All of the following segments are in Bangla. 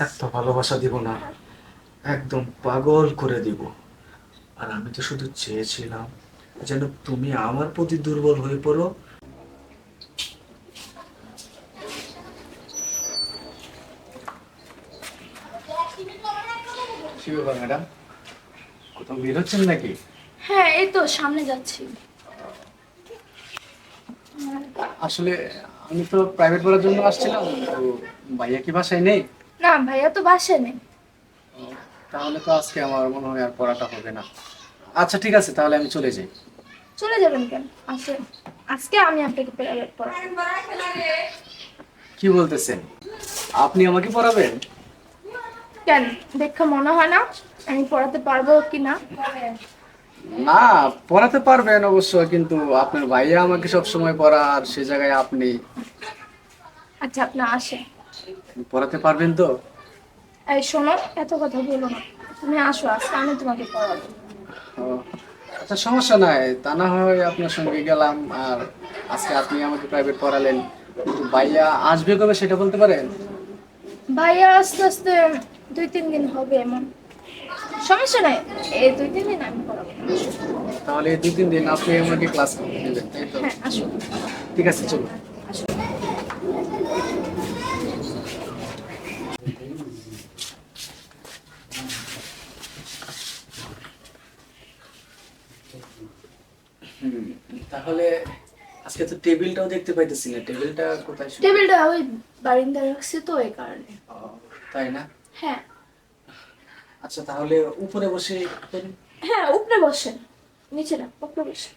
এত ভালোবাসা দিব না, একদম পাগল করে দিব। আর আমি তো শুধু চেয়েছিলাম যেন তুমি আমার প্রতি দুর্বল হয়ে পড়ো। কি ব্যাপার ম্যাডাম, কোথাও বের হচ্ছেন নাকি? হ্যাঁ, এই তো সামনে যাচ্ছি। আসলে আমি তো প্রাইভেট পড়ার জন্য আসছিলাম, তো ভাইয়া কি বাসায় নেই? না, ভাইয়া তো বাসায় নেই। তাহলে তো আজকে আমার মনে হয় আর পড়াটা হবে না। আচ্ছা ঠিক আছে, তাহলে আমি চলে যাই। চলে যাবেন কেন? আজকে আজকে আমি আপনাকে প্রাইভেট পড়াবো। কি বলতেছেন? আপনি আমাকে পড়াবেন? কেন? দেখে মনে হয় না আমি পড়াতে পারবো কি না? না, পড়াতে পারবেন অবশ্য, কিন্তু আপনার ভাইয়া আমাকে সব সময় পড়া, আর সে জায়গায় আপনি আচ্ছা, আপনি আসেন। পড়াতে পারবেন তো? এই শোনো, এত কথা বলো না। তুমি আসো, আজকে আমি তোমাকে পড়াবো। ও, আচ্ছা সমস্যা নাই, তা না হয় আপনার সঙ্গে গেলাম, আর আজকে আপনি আমাকে প্রাইভেট পড়ালেন, কিন্তু ভাইয়া আসবে কবে সেটা বলতে পারেন? ভাইয়া আস্তে আস্তে 2-3 দিন হবে এমন। সমস্যা নাই, এই 2-3 দিন আমি পড়াবো। আসো। তাহলে এই 2-3 দিন আপনি আমাকে ক্লাস নেবেন, তাই তো? হ্যাঁ, আসো। ঠিক আছে, চলো। আসো। হুম, তাহলে আজকে তো টেবিলটাও দেখতে পাইতেছি না, টেবিলটা কোথায় টেবিলটা ওই বারিন্দায় রাখছি তো, এই কারণে। ও, তাই না? হ্যাঁ। আচ্ছা তাহলে উপরে বসে করি। হ্যাঁ, উপরে বসেন। নিচে না, উপরে বসেন।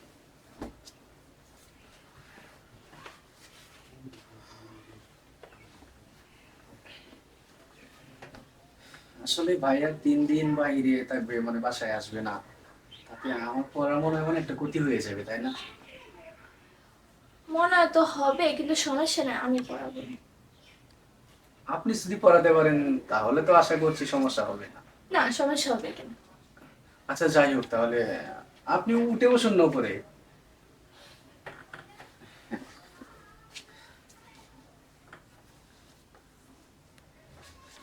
আসলে ভাইয়ার 3 দিন বাইরে থাকবে, মানে বাসায় আসবে না, তাতে আমার পড়ার মনে হয় একটা ক্ষতি হয়ে যাবে, তাই না? মনে হয় তো হবে, কিন্তু সমস্যা নেই, আমি পড়াবো। আপনি যদি পড়াতে পারেন তাহলে তো আশা করছি সমস্যা হবে না। না, সমস্যা হবে কেন? আচ্ছা যাই হোক, তাহলে আপনি উঠে বসুন না উপরে।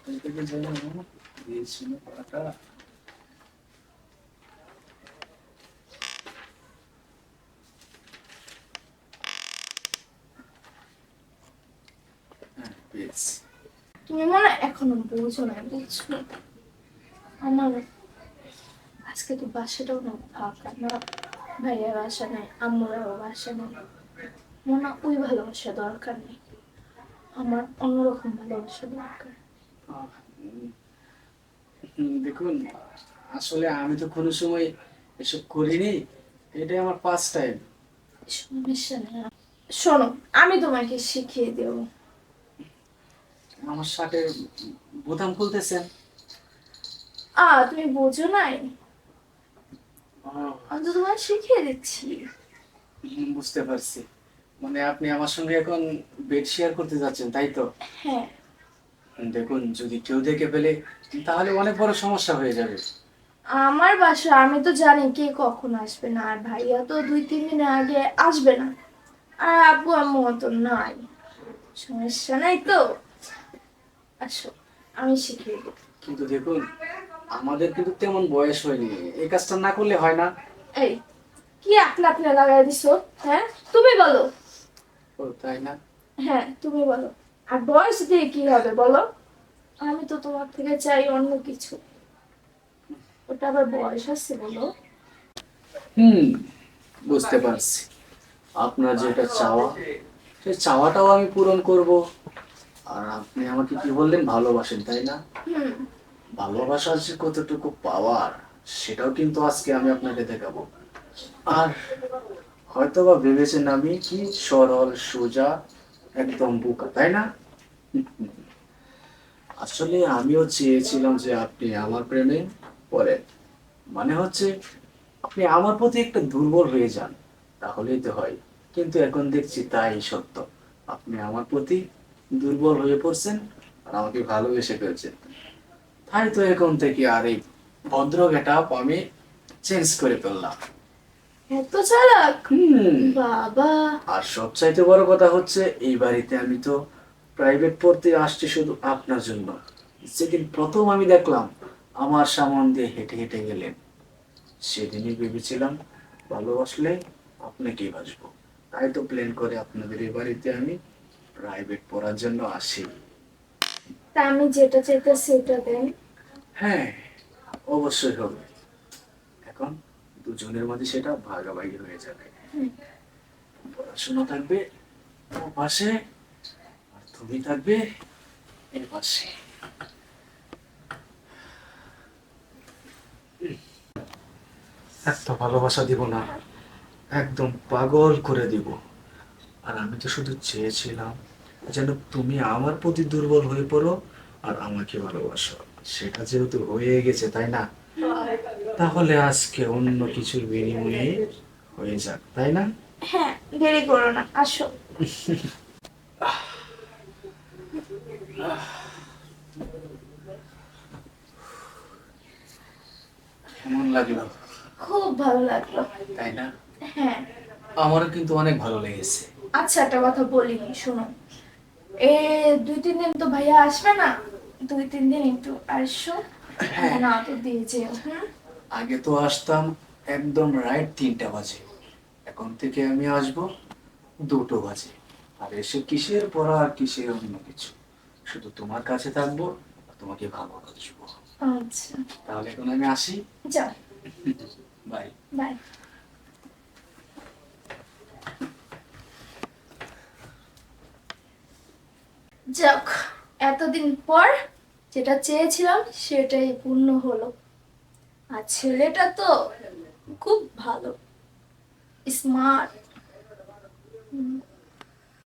এদিকে যেন দিয়েছিল পড়াটা। হ্যাঁ, পেয়েছি। তুমি মনে হয় এখনো বুঝো না, বুঝছো? আমার আজকে তো বাসাটাও না ফাঁকা না, ভাইয়ার বাসা নেই, আম্মুরাও বাসা নেই। মনে হয় ওই ভালোবাসা দরকার নেই, আমার অন্যরকম ভালোবাসা দরকার। আহ, দেখুন, আসলে আমি তো কোনো সময় এসব করিনি, এটাই আমার ফার্স্ট টাইম। সমস্যা নেই, শোনো, আমি তোমাকে শিখিয়ে দেবো। আমার শার্টের বোতাম খুলতেছেন? তুমি বুঝো নাই? ও, আমি তো তোমায় শিখিয়ে দিচ্ছি। বুঝতে পারছি, মানে আপনি আমার সঙ্গে এখন বেড শেয়ার করতে যাচ্ছেন, তাই তো? হ্যাঁ। দেখুন, যদি কেউ দেখে ফেলে তাহলে অনেক বড় সমস্যা হয়ে যাবে। আমার বাসা আমি তো জানি কে কখন আসবে না, আর ভাইয়া তো 2-3 দিন আগে আসবে না। আর আব্বু আম্মু তো নাই, সমস্যা নাই তো। আসো, আমি শিখিয়ে দেবো। কিন্তু দেখুন, আমাদের কিন্তু তেমন বয়স হয়নি, এই কাজটা না করলে হয় না। এই, কি আপনা আপনা লাগাই দিছো? হ্যাঁ, তুমি বলো। ও, তাই না? হ্যাঁ, তুমি বলো। আর বয়স দিয়ে কি হবে বলো? আমি তো তোমার থেকে চাই অন্য কিছু। ওটা আবার বয়স আছে বলো? হুম, বুঝতে পারছি। আপনার যেটা চাওয়া, সেই চাওয়াটাও আমি পূরণ করব। আর আপনি আমাকে কি বললেন, ভালোবাসেন, তাই না? হুম। ভালোবাসার যে কতটুকু পাওয়ার, সেটাও কিন্তু আজকে আমি আপনাকে দেখাবো। আর হয়তোবা ভেবেছেন আমি কি সরল সোজা, একদম বোকা, তাই না? আসলে আমিও চেয়েছিলাম যে আপনি আমার প্রেমে পড়েন, মানে হচ্ছে আপনি আমার প্রতি একটা দুর্বল হয়ে যান, তাহলেই তো হয়। কিন্তু এখন দেখছি তাই সত্য, আপনি আমার প্রতি দুর্বল হয়ে পড়ছেন আর আমাকে ভালোবেসে ফেলছেন। তাই তো এখন থেকে আর এই ভদ্র গেটআপ আমি চেঞ্জ করে ফেললাম। এত চালাক! হুম। বাবা! আর সবচাইতে বড় কথা হচ্ছে, এই বাড়িতে আমি তো প্রাইভেট পড়তে আসছি শুধু আপনার জন্য, যেদিন প্রথম আমি দেখলাম আমার সামন দিয়ে হেঁটে হেঁটে গেলেন, সেদিনই ভেবেছিলাম ভালোবাসলে আপনাকেই বাসবো। তাই তো প্ল্যান করে আপনাদের এই বাড়িতে আমি প্রাইভেট পড়ার জন্য আসি। তা আমি যেটা চাইতে সেটা দেন। হ্যাঁ, অবশ্যই হবে। এখন দুজনের মাঝে সেটা ভাগাভাগি হয়ে যাবে। পড়াশোনা থাকবে ও পাশে, আর তুমি থাকবে এর পাশে। এত ভালোবাসা দিব না, একদম পাগল করে দিব। আর আমি তো শুধু চেয়েছিলাম যেন তুমি আমার প্রতি দুর্বল হয়ে পড়ো আর আমাকে ভালোবাসো। সেটা যেহেতু হয়ে গেছে, তাই না? তাহলে আজকে অন্য কিছুর বিনিময়ে হয়ে যাক, তাই না? হ্যাঁ, দেরি করো না, আসো। কেমন লাগলো? খুব ভালো লাগলো। তাই না? হ্যাঁ। আমারও কিন্তু অনেক ভালো লেগেছে। আচ্ছা, একটা কথা বলিনি, শোনো। এ 2-3 দিন তো ভাইয়া আসবে না, 2-3 দিন একটু আসো। হ্যাঁ, না তো দিয়ে যেও। হুম। আগে তো আসতাম একদম রাইট 3টা বাজে, এখন থেকে আমি আসবো 2টো বাজে। আর এসে কিসের পড়া আর কিসের অন্য কিছু, শুধু তোমার কাছে থাকবো আর তোমাকে ভালোবাসবো। আচ্ছা, তাহলে এখন আমি আসি। যাও। বাই। বাই। যাক, এতদিন পর যেটা চেয়েছিলাম সেটাই পূর্ণ হলো। আর ছেলেটা তো খুব ভালো, স্মার্ট।